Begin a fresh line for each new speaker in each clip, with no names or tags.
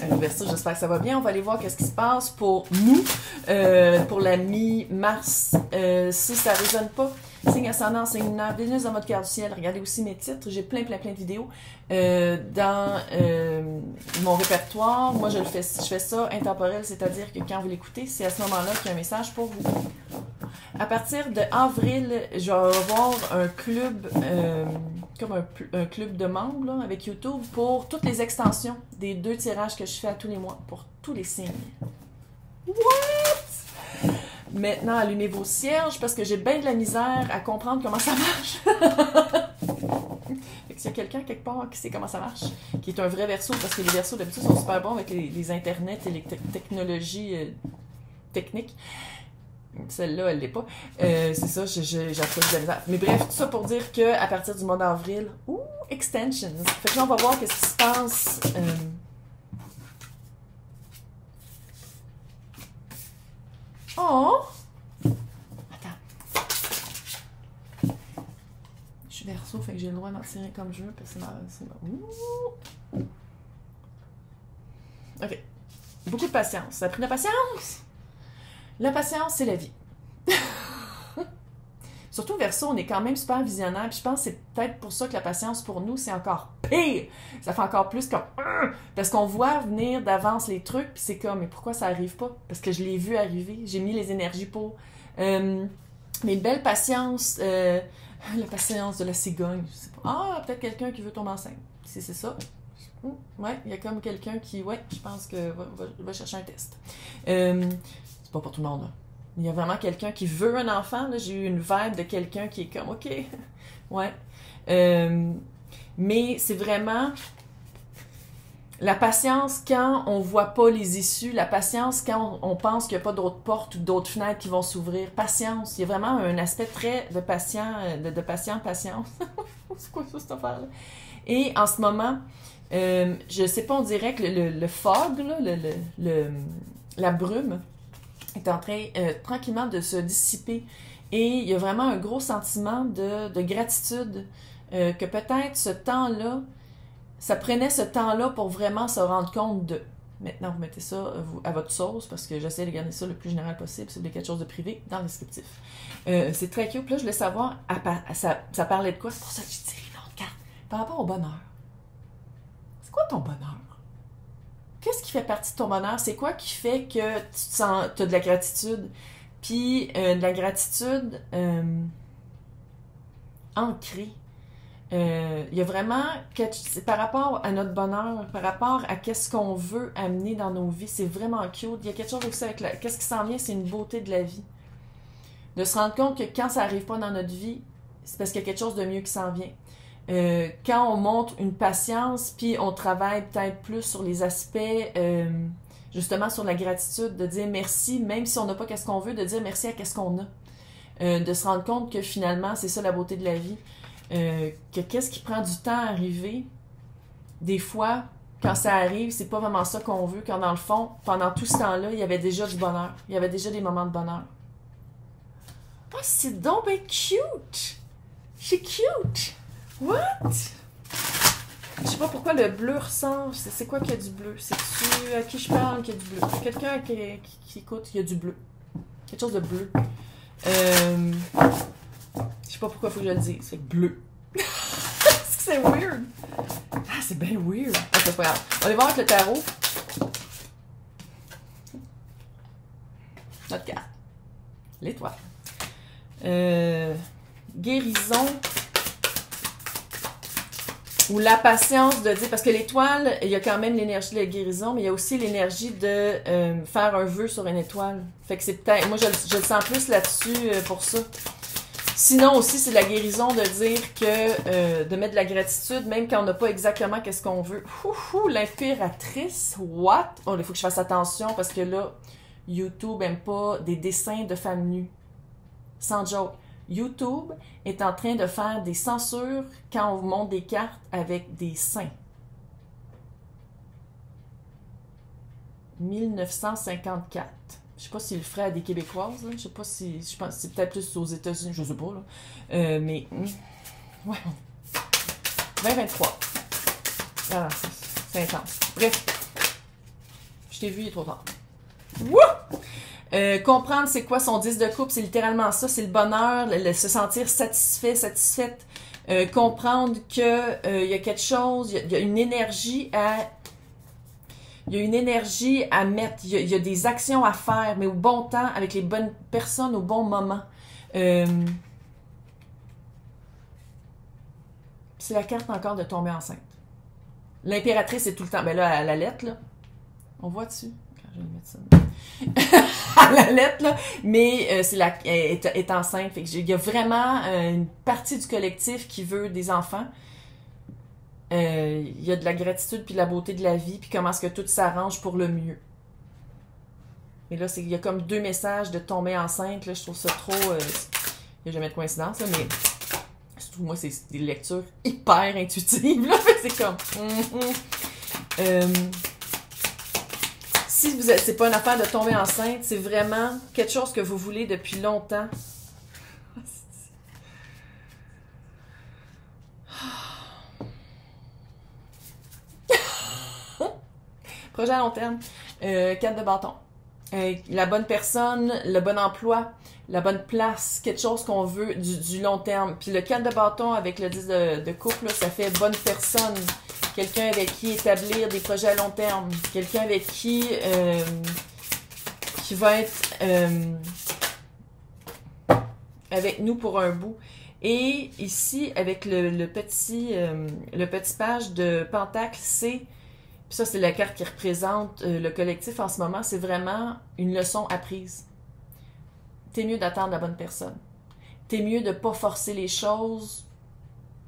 Verseau, j'espère que ça va bien. On va aller voir qu'est-ce qui se passe pour nous, pour la mi-mars. Si ça ne résonne pas, signe ascendant, signe lunaire, Vénus dans votre cœur du ciel. Regardez aussi mes titres. J'ai plein de vidéos dans mon répertoire. Moi, je fais ça intemporel, c'est-à-dire que quand vous l'écoutez, c'est à ce moment-là qu'il y a un message pour vous. À partir de avril, je vais avoir un club, comme un club de membres là, avec YouTube pour toutes les extensions des 2 tirages que je fais à tous les mois pour tous les signes. What? Maintenant, allumez vos cierges parce que j'ai bien de la misère à comprendre comment ça marche. S'il y a quelqu'un quelque part qui sait comment ça marche, qui est un vrai Verseau, parce que les Verseaux d'habitude sont super bons avec les internets et les technologies techniques. Celle-là, elle l'est pas. C'est ça, j'ai appris de la misère. Mais bref, tout ça pour dire qu'à partir du mois d'avril, extensions. Fait que là, on va voir qu'est-ce qui se passe. Oh! Attends. Je suis Verseau, fait que j'ai le droit d'en tirer comme je veux, parce que c'est ma... OK. Beaucoup de patience. Ça a pris de la patience! La patience, c'est la vie. Surtout Verseau, on est quand même super visionnaire. Puis je pense que c'est peut-être pour ça que la patience pour nous, c'est encore pire. Ça fait encore plus comme... Parce qu'on voit venir d'avance les trucs, puis c'est comme, mais pourquoi ça arrive pas? Parce que je l'ai vu arriver. J'ai mis les énergies pour. Mais une belle patience. La patience de la cigogne. Je sais pas. Ah, peut-être quelqu'un qui veut tomber enceinte. Si c'est ça. Ouais, il y a comme quelqu'un qui... Ouais, je pense que va chercher un test. C'est pas pour tout le monde, là. Il y a vraiment quelqu'un qui veut un enfant. Là. J'ai eu une vibe de quelqu'un qui est comme, OK, ouais. Mais c'est vraiment la patience quand on voit pas les issues, la patience quand on pense qu'il n'y a pas d'autres portes ou d'autres fenêtres qui vont s'ouvrir. Patience. Il y a vraiment un aspect très de patience. C'est quoi ça, cette affaire-là? Et en ce moment, je sais pas, on dirait que le fog, là, la brume, est en train tranquillement de se dissiper. Et il y a vraiment un gros sentiment de gratitude que peut-être ce temps-là, ça prenait ce temps-là pour vraiment se rendre compte de... Maintenant, vous mettez ça à votre sauce parce que j'essaie de garder ça le plus général possible si vous voulez quelque chose de privé dans le descriptif. C'est très cute. Puis là, je voulais savoir, ça parlait de quoi? C'est pour ça que je tire une autre carte. Par rapport au bonheur. C'est quoi ton bonheur? Qu'est-ce qui fait partie de ton bonheur? C'est quoi qui fait que tu as de la gratitude? Puis de la gratitude ancrée. Il y a vraiment, par rapport à notre bonheur, par rapport à qu'est-ce qu'on veut amener dans nos vies, c'est vraiment cute. Il y a quelque chose aussi avec qu'est-ce qui s'en vient, c'est une beauté de la vie. De se rendre compte que quand ça n'arrive pas dans notre vie, c'est parce qu'il y a quelque chose de mieux qui s'en vient. Quand on montre une patience, puis on travaille peut-être plus sur les aspects, justement sur la gratitude, de dire merci, même si on n'a pas qu'est-ce qu'on veut, de dire merci à qu'est-ce qu'on a. De se rendre compte que finalement, c'est ça la beauté de la vie. Que qu'est-ce qui prend du temps à arriver, des fois, quand ça arrive, c'est pas vraiment ça qu'on veut, quand dans le fond, pendant tout ce temps-là, il y avait déjà du bonheur. Il y avait déjà des moments de bonheur. Oh, c'est donc bien cute! C'est cute! What? Je sais pas pourquoi le bleu ressort. C'est quoi qu'il y a du bleu? C'est-tu à qui je parle qu'il y a du bleu? Quelqu'un qui écoute, il y a du bleu. Quelque chose de bleu. Je sais pas pourquoi il faut que je le dise. C'est bleu. C'est weird. Ah, c'est bien weird. Ah, c'est pas grave. On va aller voir avec le tarot. Notre carte. L'étoile. Guérison. Ou la patience de dire, parce que l'étoile, il y a quand même l'énergie de la guérison, mais il y a aussi l'énergie de faire un vœu sur une étoile. Fait que c'est peut-être, moi je le sens plus là-dessus pour ça. Sinon aussi, c'est de la guérison de dire que, de mettre de la gratitude, même quand on n'a pas exactement qu'est-ce qu'on veut. L'impératrice, what? Oh, il faut que je fasse attention parce que là, YouTube aime pas des dessins de femmes nues. Sans joke. YouTube est en train de faire des censures quand on vous montre des cartes avec des seins. 1954. Je sais pas s'il le ferait à des Québécoises. Là. Je sais pas si... Je pense que c'est peut-être plus aux États-Unis. Je sais pas. Là. Mais... Ouais. 2023. Voilà, c'est intense. Bref. Je t'ai vu, il est trop tard. Wouh! Comprendre c'est quoi son 10 de couple, c'est littéralement ça, c'est le bonheur, se sentir satisfait, satisfaite. Comprendre que y a quelque chose, il y a une énergie à... Il y a une énergie à mettre, il y a des actions à faire, mais au bon temps, avec les bonnes personnes, au bon moment. C'est la carte encore de tomber enceinte. L'impératrice est tout le temps... Ben là, à la lettre, là. On voit dessus. Je vais mettre ça. À la lettre, là. Mais c'est elle est enceinte. Fait que il y a vraiment une partie du collectif qui veut des enfants. Il y a de la gratitude puis de la beauté de la vie puis comment est-ce que tout s'arrange pour le mieux. Mais là, il y a comme 2 messages de tomber enceinte. Là, je trouve ça trop... il n'y a jamais de coïncidence, là, mais... Surtout, moi, c'est des lectures hyper intuitives, là. C'est comme... Si vous c'est pas une affaire de tomber enceinte, c'est vraiment quelque chose que vous voulez depuis longtemps. Projet à long terme. 4 de bâton. La bonne personne, le bon emploi, la bonne place, quelque chose qu'on veut du long terme. Puis le 4 de bâton avec le 10 de couple, là, ça fait bonne personne. Quelqu'un avec qui établir des projets à long terme. Quelqu'un avec qui va être avec nous pour un bout. Et ici, avec le petit page de Pentacle, c'est... Puis ça, c'est la carte qui représente le collectif en ce moment. C'est vraiment une leçon apprise. T'es mieux d'attendre la bonne personne. T'es mieux de pas forcer les choses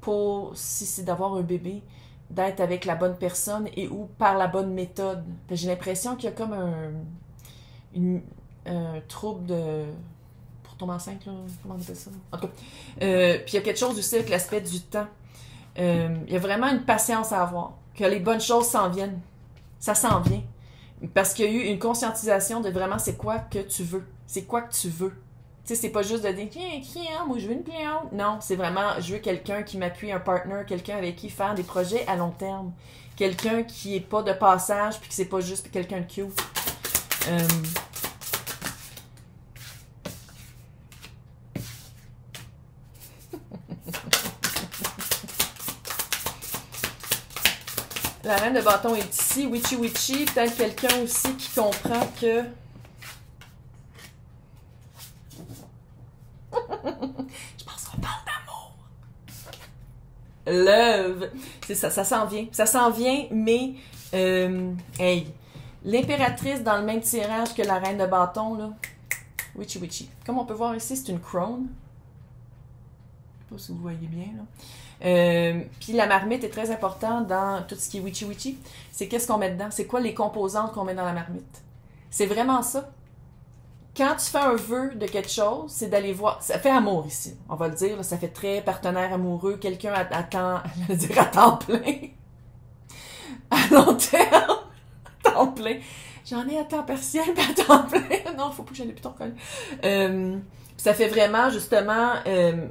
pour, si c'est d'avoir un bébé, d'être avec la bonne personne et ou par la bonne méthode. J'ai l'impression qu'il y a comme un trouble de... Pour tomber enceinte, là, comment on appelle ça? En tout cas. Puis il y a quelque chose aussi avec l'aspect du temps. Il y a vraiment une patience à avoir. Que les bonnes choses s'en viennent. Ça s'en vient. Parce qu'il y a eu une conscientisation de vraiment c'est quoi que tu veux. C'est quoi que tu veux. Tu sais, c'est pas juste de dire tiens, moi je veux une cliente. Non, c'est vraiment je veux quelqu'un qui m'appuie, un partner, quelqu'un avec qui faire des projets à long terme. Quelqu'un qui est pas de passage puis que c'est pas juste quelqu'un de cute. La reine de bâton est ici. Witchy Witchy. Peut-être quelqu'un aussi qui comprend que... Je pense qu'on parle d'amour. Love. C'est ça, ça s'en vient. Ça s'en vient, mais... hey, l'impératrice dans le même tirage que la reine de bâton, là. Witchy Witchy. Comme on peut voir ici, c'est une crone. Je sais pas si vous voyez bien, là. Puis la marmite est très importante dans tout ce qui est witchy witchy. C'est qu'est-ce qu'on met dedans? C'est quoi les composantes qu'on met dans la marmite? C'est vraiment ça. Quand tu fais un vœu de quelque chose, c'est d'aller voir... Ça fait amour ici, on va le dire. Là, ça fait très partenaire amoureux. Quelqu'un à temps... Je veux dire à temps plein. À long terme. À temps plein. J'en ai à temps partiel et à temps plein. Non, faut pas que j'aille plus tôt recoller. Ça fait vraiment, justement,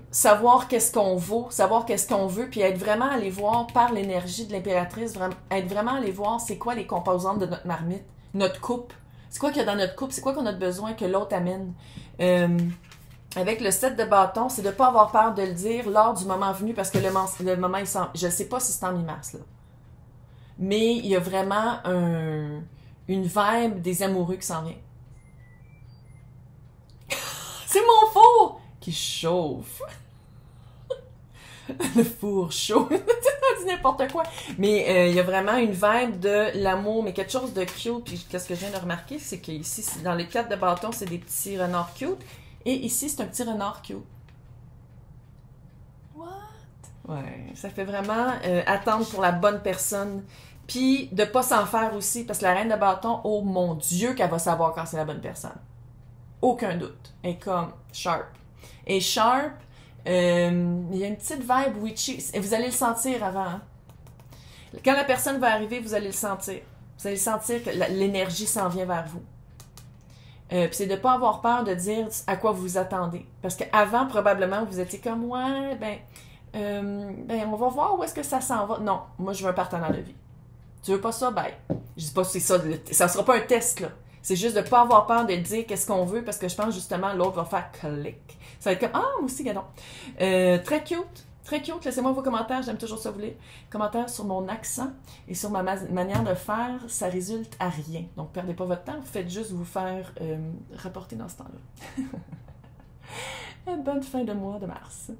savoir qu'est-ce qu'on vaut, savoir qu'est-ce qu'on veut, puis être vraiment allé voir par l'énergie de l'impératrice, être vraiment allé voir c'est quoi les composantes de notre marmite, notre coupe. C'est quoi qu'il y a dans notre coupe, c'est quoi qu'on a besoin que l'autre amène. Avec le 7 de bâton, c'est de ne pas avoir peur de le dire lors du moment venu, parce que le moment, il s'en... Je ne sais pas si c'est en mi-mars, là. Mais il y a vraiment une vibe des amoureux qui s'en vient. C'est mon four qui chauffe. Le four chaud. C'est n'importe quoi. Mais il y a vraiment une vibe de l'amour, mais quelque chose de cute. Puis qu'est-ce que je viens de remarquer, c'est qu'ici, dans les 4 de bâton, c'est des petits renards cute. Et ici, c'est un petit renard cute. What? Ouais, ça fait vraiment attendre pour la bonne personne. Puis de pas s'en faire aussi, parce que la reine de bâton, oh mon Dieu, qu'elle va savoir quand c'est la bonne personne. Aucun doute. Elle est comme sharp. Et sharp, il y a une petite vibe witchy. Vous allez le sentir avant. Hein? Quand la personne va arriver, vous allez le sentir. Vous allez sentir que l'énergie s'en vient vers vous. Puis c'est de ne pas avoir peur de dire à quoi vous vous attendez. Parce qu'avant, probablement, vous étiez comme, ouais, on va voir où est-ce que ça s'en va. Non, moi, je veux un partenaire de vie. Tu veux pas ça? Ben, je dis pas que c'est ça, ça sera pas un test, là. C'est juste de pas avoir peur de dire qu'est-ce qu'on veut, parce que je pense justement l'autre va faire clic. Ça va être comme, ah, moi aussi, gadon. Très cute. Très cute. Laissez-moi vos commentaires. J'aime toujours ça, vous les commentaires sur mon accent et sur ma manière de faire. Ça résulte à rien. Donc, perdez pas votre temps. Faites juste vous faire rapporter dans ce temps-là. Bonne fin de mois de mars.